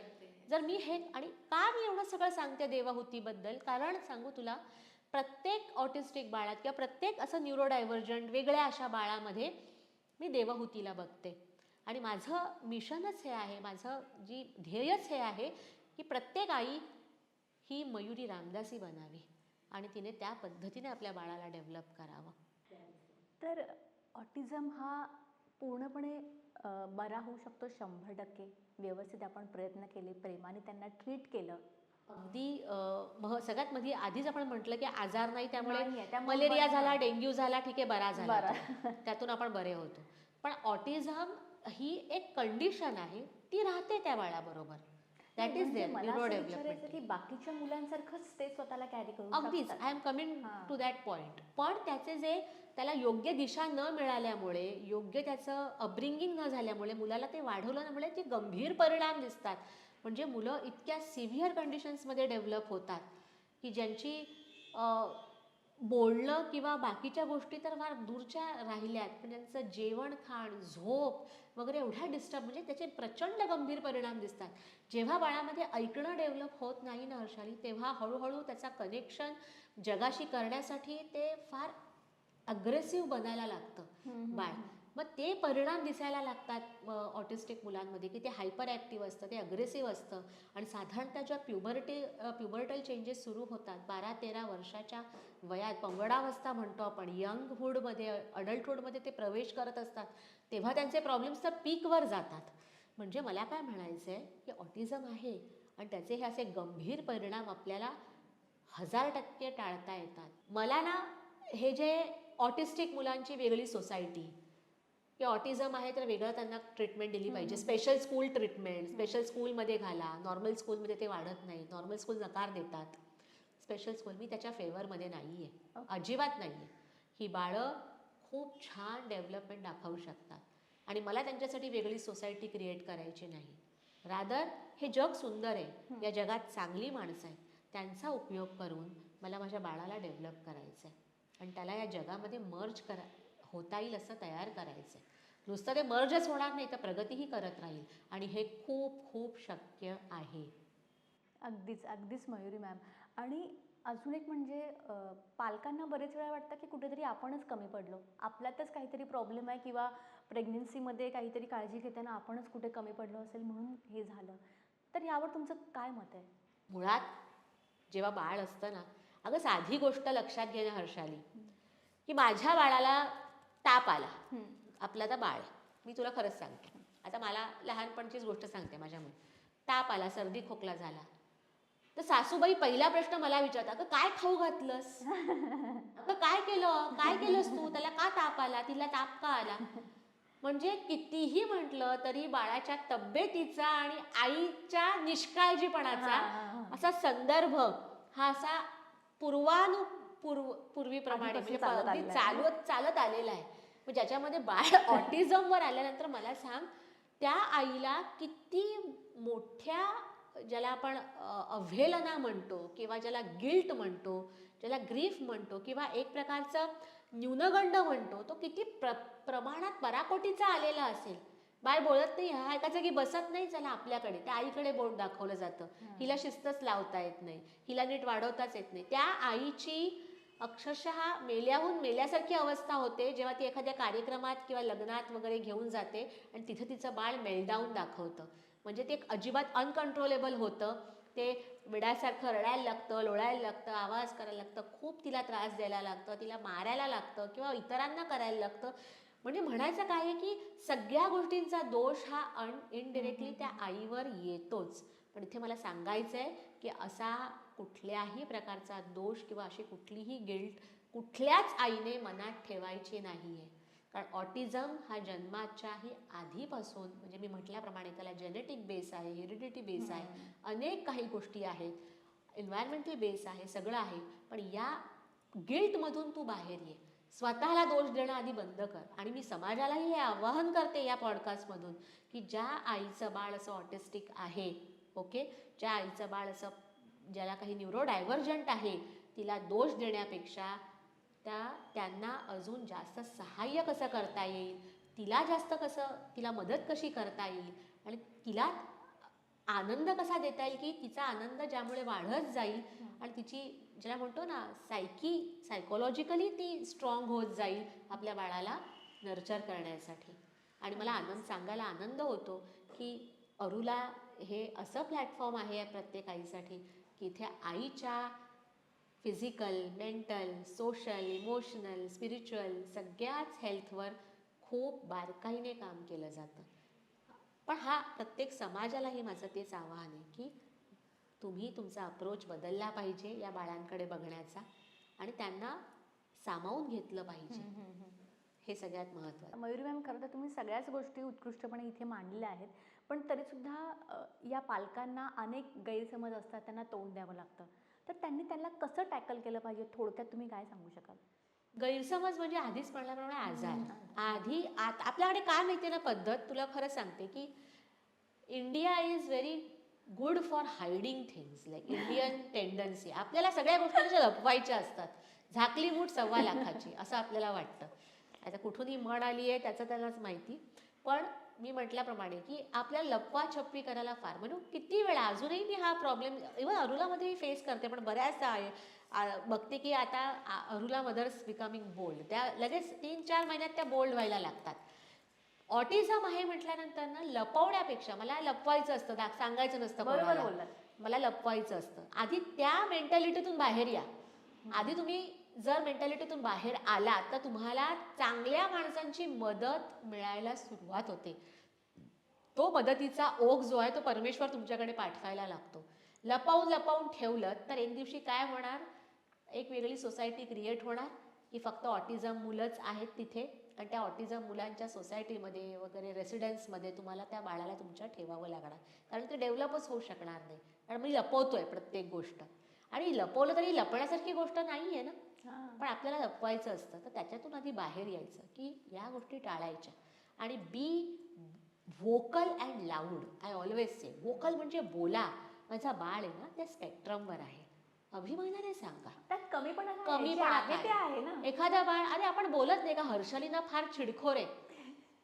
जर मी हे. आणि का मी एवढं सगळं सांगते देवहूतीबद्दल? कारण सांगू तुला, प्रत्येक ऑटिस्टिक बाळात किंवा प्रत्येक असं न्यूरोडायव्हर्जंट वेगळ्या अशा बाळामध्ये मी देवहूतीला बघते आणि माझं मिशनच हे आहे, माझं जी ध्येयच हे आहे की प्रत्येक आई ही मयुरी रामदासी बनावी आणि तिने त्या पद्धतीने आपल्या बाळाला डेव्हलप करावं. तर ऑटिझम हा पूर्णपणे बरा होऊ शकतो 100%. व्यवस्थित आपण प्रयत्न केले, प्रेमाने त्यांना ट्रीट केलं. अगदी सगळ्यात मध्ये आधीच आपण म्हटलं की आजार नाही, त्यामुळे नाहीये, त्यामुळे मलेरिया बरं. झाला, डेंग्यू झाला, ठीक आहे, बरा झाला बरा. तो. त्यातून आपण बरे होतो. पण ऑटिझम ही एक कंडिशन आहे, ती राहते त्या बाळाबरोबर. दॅट इज म्हणजे देअर मला न्यूरो असं डेव्हलपमेंट. विचारायचं की बाकीच्या मुलांसारखंच ते स्वतःला कॅरी करू अगदीच, शकतात. आय एम कमिंग हां. To that point. पण त्याला योग्य दिशा न मिळाल्यामुळे, योग्य त्याचं अपब्रिंगिंग न झाल्यामुळे, मुलाला ते वाढवलं त्यामुळे जे गंभीर परिणाम दिसतात. म्हणजे मुलं इतक्या सिव्हिअर कंडिशन्समध्ये डेव्हलप होतात की ज्यांची बोलणं किंवा बाकीच्या गोष्टी तर फार दूरच्या राहिल्यात, पण त्यांचं जेवण, खाण, झोप वगैरे एवढ्या डिस्टर्ब, म्हणजे त्याचे प्रचंड गंभीर परिणाम दिसतात. जेव्हा बाळामध्ये ऐकणं डेव्हलप होत नाही ना हर्षाली, तेव्हा हळूहळू त्याचा कनेक्शन जगाशी करण्यासाठी ते फार अग्रेसिव्ह बनायला लागतं बाळ. मग ते परिणाम दिसायला लागतात ऑटिस्टिक मुलांमध्ये की ते हायपर ॲक्टिव्ह असतं, ते अग्रेसिव्ह असतं. आणि साधारणतः ज्या प्युबर्टल चेंजेस सुरू होतात 12-13 वर्षाच्या वयात, पंगडावस्था म्हणतो आपण, यंगहूडमध्ये, अडल्टहूडमध्ये ते प्रवेश करत असतात, तेव्हा त्यांचे प्रॉब्लेम्स तर पीकवर जातात. म्हणजे मला काय म्हणायचं आहे की ऑटिझम आहे आणि त्याचे हे असे गंभीर परिणाम आपल्याला 1000% टाळता येतात. मला ना हे जे ऑटिस्टिक मुलांची वेगळी सोसायटी, की ऑटिझम आहे तर वेगळं त्यांना ट्रीटमेंट दिली पाहिजे, स्पेशल स्कूल ट्रीटमेंट, स्पेशल स्कूलमध्ये घाला, नॉर्मल स्कूलमध्ये ते वाढत नाही, नॉर्मल स्कूल नकार देतात, स्पेशल स्कूल, मी त्याच्या फेवरमध्ये नाही आहे, अजिबात नाही आहे. ही बाळं खूप छान डेव्हलपमेंट दाखवू शकतात आणि मला त्यांच्यासाठी वेगळी सोसायटी क्रिएट करायची नाही. रादर हे जग सुंदर आहे, या जगात चांगली माणसं आहेत, त्यांचा उपयोग करून मला माझ्या बाळाला डेव्हलप करायचं आहे आणि त्याला या जगामध्ये मर्ज होता येईल असं तयार करायचं आहे. नुसतं ते मर्जच होणार नाही तर प्रगतीही करत राहील आणि हे खूप खूप शक्य आहे. अगदीच अगदीच मयुरी मॅम. आणि अजून एक म्हणजे पालकांना बरेच वेळा वाटतं की कुठेतरी आपणच कमी पडलो, आपल्यातच काहीतरी प्रॉब्लेम आहे किंवा प्रेग्नन्सीमध्ये काहीतरी काळजी घेताना आपणच कुठे कमी पडलो असेल म्हणून हे झालं. तर यावर तुमचं काय मत आहे? मुळात जेव्हा बाळ असतं ना, अगं साधी गोष्ट लक्षात घेणं हर्षाली, की माझ्या बाळाला ताप आला, आपलं आता बाळ आहे, मी तुला खरंच सांगते, आता मला लहानपणचीच गोष्ट सांगते, माझ्या मुली ताप आला, सर्दी खोकला झाला, तर सासूबाई पहिला प्रश्न मला विचारतात, अगं काय खाऊ घातलंस, अगं काय केलंस तू, त्याला का ताप आला, तिला ताप का आला. म्हणजे कितीही म्हटलं तरी बाळाच्या तब्येतीचा आणि आईच्या निष्काळजीपणाचा असा संदर्भ हा असा पूर्वीप्रमाणे आधीपासून म्हणजे चालत अगदी आलेला आहे. चालत आलेला आहे. मग ज्याच्यामध्ये बाळ ऑटिझमवर आल्यानंतर मला सांग, त्या आईला किती मोठ्या, ज्याला आपण अवहेलना म्हणतो किंवा ज्याला गिल्ट म्हणतो, ज्याला ग्रीफ म्हणतो किंवा एक प्रकारचं न्यूनगंड म्हणतो, तो किती प्रमाणात पराकोटीचा आलेला असेल. बाळ बोलत नाही, हा एका जागी बसत नाही, चला आपल्याकडे, त्या आईकडे बोट दाखवलं जातं, हिला शिस्तच लावता येत नाही, हिला नीट वाढवताच येत नाही. त्या आईची अक्षरशः मेल्याहून मेल्यासारखी अवस्था होते जेव्हा ती एखाद्या कार्यक्रमात किंवा लग्नात वगैरे घेऊन जाते आणि तिथं तिचं बाळ मेल्टडाऊन दाखवतं. म्हणजे ते अजिबात अनकंट्रोलेबल होतं, ते विड्यासारखं रडायला लागतं, लोळायला लागतं, आवाज करायला लागतं, खूप तिला त्रास द्यायला लागतं, तिला मारायला लागतं किंवा इतरांना करायला लागतं. म्हणजे म्हणायचं काय आहे की सगळ्या गोष्टींचा दोष हा इनडिरेक्टली त्या आईवर येतोच. पण इथे मला सांगायचं आहे की असा कुठल्याही प्रकारचा दोष किंवा अशी कुठलीही गिल्ट कुठल्याच आईने मनात ठेवायची नाही आहे. कारण ऑटिझम हा जन्माच्याही आधीपासून, म्हणजे मी म्हटल्याप्रमाणे त्याला जेनेटिक बेस आहे, हेरिडिटी बेस आहे, अनेक काही गोष्टी आहेत, एन्व्हायरमेंटल बेस आहे, सगळं आहे. पण या गिल्टमधून तू बाहेर ये, स्वतःला दोष देणं आधी बंद कर. आणि मी समाजालाही हे आवाहन करते या पॉडकास्टमधून की ज्या आईचं बाळ असं ऑटिस्टिक आहे, ओके, ज्या आईचं बाळ असं, ज्याला काही न्यूरो डायव्हर्जंट आहे, तिला दोष देण्यापेक्षा त्यांना अजून जास्त सहाय्य कसं करता येईल, तिला मदत कशी करता येईल आणि तिला आनंद कसा देता येईल की तिचा आनंद ज्यामुळे वाढत जाईल आणि तिची, ज्याला म्हणतो ना, सायकॉलॉजिकली ती स्ट्रॉंग होत जाईल आपल्या बाळाला, नर्चर करण्यासाठी. आणि मला सांगायला आनंद होतो की अरुला हे असं प्लॅटफॉर्म आहे या प्रत्येक आईसाठी की इथे आईच्या physical, mental, social, emotional, spiritual सगळ्याच हेल्थवर खूप बारकाईने काम केलं जातं. पण हा प्रत्येक समाजालाही माझं तेच आव्हान आहे की तुम्ही तुमचा अप्रोच बदलला पाहिजे या बाळांकडे बघण्याचा आणि त्यांना सामावून घेतलं पाहिजे. हे सगळ्यात महत्त्वाचं. मयुरी मॅम, खरं तर तुम्ही सगळ्याच गोष्टी उत्कृष्टपणे इथे मांडलेल्या आहेत, पण तरीसुद्धा या पालकांना अनेक गैरसमज असतात, त्यांना तोंड द्यावं लागतं. तर त्यांनी त्यांना कसं टॅकल केलं पाहिजे, थोडक्यात तुम्ही काय सांगू शकाल? गैरसमज म्हणजे आधीच म्हणल्याप्रमाणे आजार. आपल्याकडे काय माहिती ना पद्धत, तुला खरं सांगते की India is very good for hiding things. Like Indian tendency, आपल्याला सगळ्या गोष्टी कशा लपवायच्या असतात. झाकली मूठ 1.25 लाखाची असं आपल्याला वाटतं. आता कुठून ही म्हण आली आहे त्याचं त्यालाच माहिती. पण मी म्हटल्याप्रमाणे की आपल्याला लपवाछपवी करायला फार, म्हणजे किती वेळा अजूनही मी हा प्रॉब्लेम इव्हन अरुलामध्ये मी फेस करते, पण बऱ्याचदा बघते की आता अरुला मदर्स बिकमिंग बोल्ड, त्या लगेच 3-4 महिन्यात त्या बोल्ड व्हायला लागतात. ऑटिझम आहे म्हटल्यानंतर ना लपवण्यापेक्षा मला लपवायचं असतं, सांगायचं नसतं बरोबर कोणाला. बोललात. मला लपवायचं असतं. आधी त्या मेंटॅलिटीतून बाहेर या. आधी तुम्ही जर मेंटॅलिटीतून बाहेर आलात तर तुम्हाला चांगल्या माणसांची मदत मिळायला सुरुवात होते. तो मदतीचा ओघ जो आहे तो परमेश्वर तुमच्याकडे पाठवायला लागतो. लपवून ठेवलं तर एक दिवशी काय होणार, एक वेगळी सोसायटी क्रिएट होणार की फक्त ऑटिझम मुलंच आहेत तिथे, आणि त्या ऑटिझम मुलांच्या सोसायटीमध्ये वगैरे रेसिडेन्समध्ये तुम्हाला त्या बाळाला तुमच्या ठेवावं लागणार, कारण ते डेव्हलपच होऊ शकणार नाही. कारण मी लपवतोय प्रत्येक गोष्ट, आणि लपवलं तरी लपण्यासारखी गोष्ट नाही आहे ना, पण आपल्याला लपवायचं असतं. तर त्याच्यातून आधी बाहेर यायचं की या गोष्टी टाळायच्या आणि be vocal and loud. I always say vocal म्हणजे बोला. माझा बाळ आहे ना त्या स्पेक्ट्रमवर आहे, अभिमानाने सांगा. त्यात कमीपणा कमीपणा ते आहे ना. एखादा बाळ, अरे आपण बोलत नाही का हर्षालीना फार चिडखोर आहे.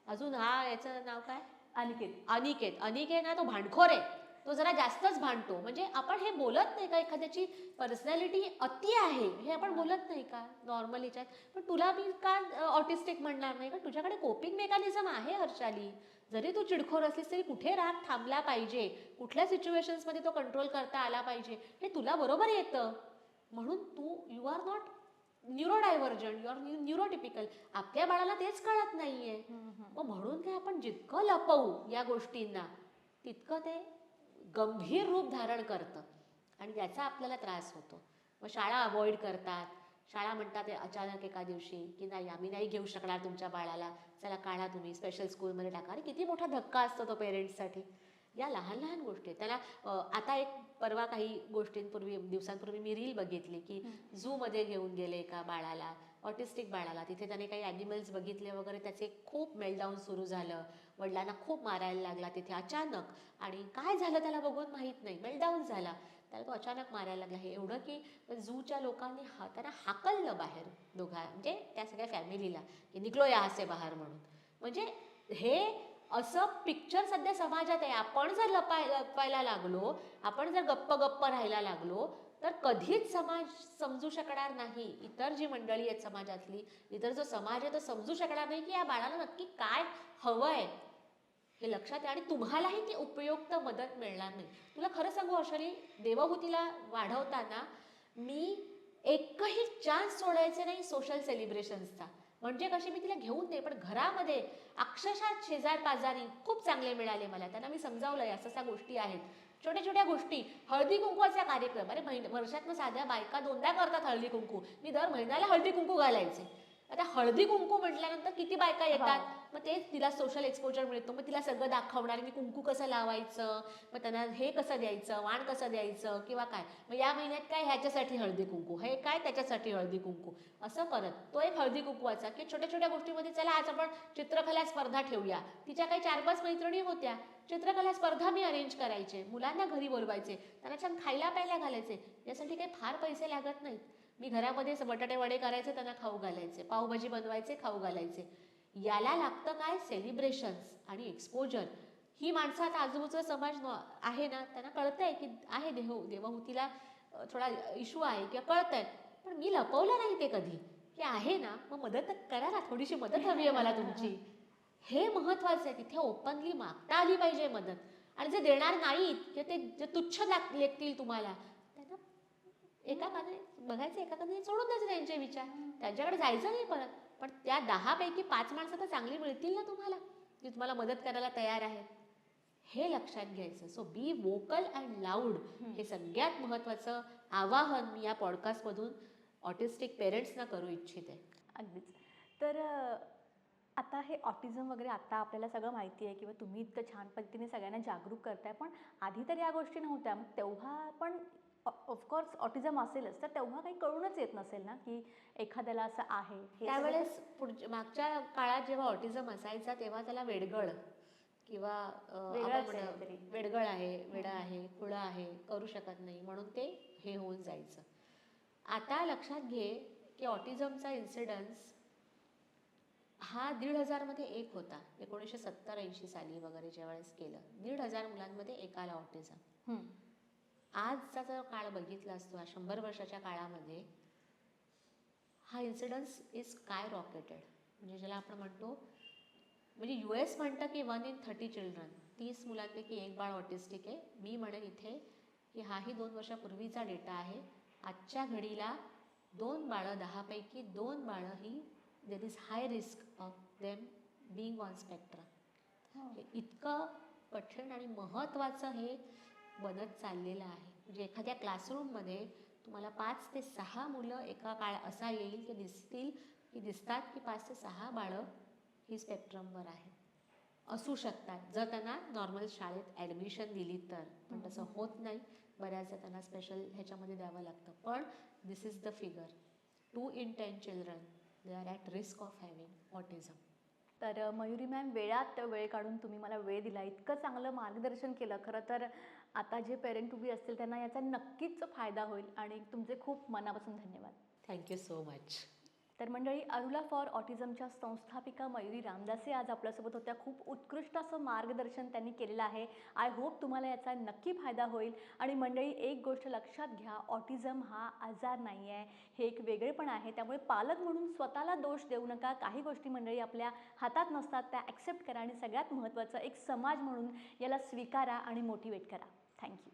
अजून याचं नाव काय, अनिकेत ना तो भांडखोर आहे, तो जरा जास्तच भांडतो. म्हणजे आपण हे बोलत नाही का एखाद्याची पर्सनॅलिटी अति आहे हे आपण बोलत नाही का नॉर्मलीच्या. पण तुला मी का ऑटिस्टिक म्हणणार नाही का, तुझ्याकडे कोपिंग मेकॅनिझम आहे हर्षाली. जरी तू चिडखोर असलीस तरी कुठे राग थांबला पाहिजे, कुठल्या सिच्युएशन्समध्ये तो कंट्रोल करता आला पाहिजे हे तुला बरोबर येतं. म्हणून you are not neurodivergent, you are neurotypical. आपल्या बाळाला तेच कळत नाहीये. मग म्हणून काय आपण जितकं लपवू या गोष्टींना तितकं ते गंभीर रूप धारण करतं आणि त्याचा आपल्याला त्रास होतो. मग शाळा अवॉइड करतात. शाळा म्हणतात अचानक एका दिवशी की नाही आम्ही नाही घेऊ शकणार तुमच्या बाळाला, चला काढा तुम्ही स्पेशल स्कूलमध्ये टाका. अरे किती मोठा धक्का असतो तो पेरेंट्ससाठी. या लहान लहान गोष्टी त्याला आता एक परवा काही दिवसांपूर्वी मी रील बघितली की झूमध्ये घेऊन गेले एका बाळाला, ऑटिस्टिक बाळाला. तिथे त्याने काही ॲनिमल्स बघितले वगैरे, त्याचे खूप मेल्टडाऊन सुरू झालं. वडिलांना खूप मारायला लागला तिथे अचानक, आणि काय झालं त्याला बघून माहीत नाही, मेल्टडाऊन झाला. त्याला तो अचानक मारायला लागला. हे एवढं की झूच्या लोकांनी त्यांना हाकललं बाहेर, म्हणजे त्या सगळ्या फॅमिलीला, की निघलो यहाँ से बाहेर म्हणून. म्हणजे हे असं पिक्चर सध्या समाजात आहे. आपण जर लपवायला लागलो, आपण जर गप्प राहायला लागलो तर कधीच समाज समजू शकणार नाही. इतर जी मंडळी आहेत समाजातली, इतर जो समाज आहे तो समजू शकणार नाही की या बाळाला नक्की काय हवंय हे लक्षात आहे, आणि तुम्हालाही ती उपयुक्त मदत मिळणार नाही. तुला खरं सांगू हर्षाली, देवहूतीला वाढवताना मी एकही चान्स सोडायचे नाही सोशल सेलिब्रेशन्सचा. म्हणजे कशी मी तिला घेऊन दे, पण घरामध्ये अक्षरशः शेजार पाजारी खूप चांगले मिळाले मला. त्यांना मी समजावलंय असं गोष्टी आहेत, छोट्या छोट्या गोष्टी. हळदी कुंकूचा कार्यक्रम, अरे वर्षातनं साध्या बायका 2दा करतात हळदी कुंकू. मी दर महिन्याला हळदी कुंकू घालायचे. आता हळदी कुंकू म्हटल्यानंतर किती बायका येतात, मग तेच तिला सोशल एक्सपोजर मिळतो. मग तिला सगळं दाखवणार, मी कुंकू कसं लावायचं, मग त्यांना हे कसं द्यायचं, वाण कसं द्यायचं किंवा काय. मग या महिन्यात काय ह्याच्यासाठी हळदी कुंकू, हे काय त्याच्यासाठी हळदी कुंकू, असं परत तो एक हळदी कुंकवाचा. की छोट्या छोट्या गोष्टीमध्ये चला आज आपण चित्रकला स्पर्धा ठेवूया. तिच्या काही 4-5 मैत्रिणी होत्या, चित्रकला स्पर्धा मी अरेंज करायचे, मुलांना घरी बोलवायचे, त्यांना छान खायला प्यायला घालायचे. यासाठी काही फार पैसे लागत नाहीत. मी घरामध्ये बटाटे वडे करायचे, त्यांना खाऊ घालायचे, पावभाजी बनवायचे, खाऊ घालायचे. याला लागतं काय, सेलिब्रेशन्स आणि एक्सपोजर. ही माणसं आता आजूबाजूचा समाज आहे ना, त्यांना कळतंय की आहे देवहूतीला थोडा इश्यू आहे किंवा कळतंय, पण मी लपवलं नाही ते कधी. की आहे ना, मग मदत करा ना, थोडीशी मदत हवी आहे मला तुमची. हे महत्वाचं आहे. तिथे ओपनली मागता आली पाहिजे मदत. आणि जे देणार नाहीत किंवा ते जे तुच्छ लेखतील तुम्हाला, त्यांना एका कानाने बघायचं, एका कानाने सोडून द्यायचे त्यांचे विचार. त्यांच्याकडे जायचं नाही परत. पण त्या 10 पैकी 5 माणसं तर चांगली मिळतील ना तुम्हाला, जी तुम्हाला मदत करायला तयार आहेत. हे लक्षात घ्यायचं. So be vocal and loud हे सगळ्यात महत्त्वाचं आवाहन मी या पॉडकास्टमधून ऑटिस्टिक पेरेंट्सना करू इच्छिते. अगदीच. तर आता हे ऑटिझम वगैरे आता आपल्याला सगळं माहिती आहे किंवा तुम्ही इतकं छान पद्धतीने सगळ्यांना जागरूक करताय, पण आधी तर या गोष्टी नव्हत्या. मग तेव्हा पण ऑफकोर्स ऑटिझम असेलच, तर तेव्हा काही कळूनच येत नसेल ना, की एखाद्याला असं आहे हे सगळं त्यावेळेस मागच्या काळात जेव्हा ऑटिझम असायचा तेव्हा त्याला वेडगळ किंवा वेगळंच आपण आहे म्हणू, काहीतरी. वेडगळ आहे, वेडा आहे, खुळा आहे, करू शकत नाही म्हणून ते हे होऊन जायचं. आता लक्षात घे की ऑटिझमचा इन्सिडन्स हा 1,500 मध्ये एक होता. 1970-80 साली वगैरे ज्यावेळेस केलं, 1,500 मुलांमध्ये एकाला ऑटिझम. हम्म. आजचा जर काळ बघितला असतो, 100 वर्षाच्या काळामध्ये हा इन्सिडन्स इज काय रॉकेटेड. म्हणजे ज्याला आपण म्हणतो, म्हणजे US म्हणतं की 1 in 30 चिल्ड्रन, 30 मुलांपैकी एक बाळ ऑटिस्टिक आहे. मी म्हणेन इथे की हाही 2 वर्षापूर्वीचा डेटा आहे. आजच्या घडीला 2 बाळं 10 पैकी 2 बाळं ही there is high risk of them being on spectrum. हे इतकं कठीण आणि महत्त्वाचं हे बनत चाललेलं आहे. म्हणजे एखाद्या क्लासरूममध्ये तुम्हाला 5 ते 6 मुलं एका काळ असा येईल की दिसतात की 5 ते 6 बाळं ही स्पेक्ट्रमवर आहेत, असू शकतात जर त्यांना नॉर्मल शाळेत ॲडमिशन दिली तर. पण तसं होत नाही. बऱ्याचदा त्यांना स्पेशल ह्याच्यामध्ये द्यावं लागतं. पण this is the figure. 2 in 10 children they are at risk of having autism. तर मयुरी मॅम, वेळात वेळ काढून तुम्ही मला वेळ दिला, इतकं चांगलं मार्गदर्शन केलं. खरं तर आता जे पेरेंट उभी असतील त्यांना याचा नक्कीच फायदा होईल आणि तुमचे खूप मनापासून धन्यवाद. Thank you so much. तर मंडळी, अरुला फॉर ऑटिझमच्या संस्थापिका मयुरी रामदासे आज आपल्यासोबत होत्या. खूप उत्कृष्ट असं मार्गदर्शन त्यांनी केलेलं आहे. आय होप तुम्हाला याचा नक्की फायदा होईल. आणि मंडळी, एक गोष्ट लक्षात घ्या, ऑटिझम हा आजार नाही आहे, हे एक वेगळेपण आहे. त्यामुळे पालक म्हणून स्वतःला दोष देऊ नका. काही गोष्टी मंडळी आपल्या हातात नसतात, त्या ॲक्सेप्ट करा आणि सगळ्यात महत्त्वाचं एक समाज म्हणून याला स्वीकारा आणि मोटिवेट करा. थँक्यू.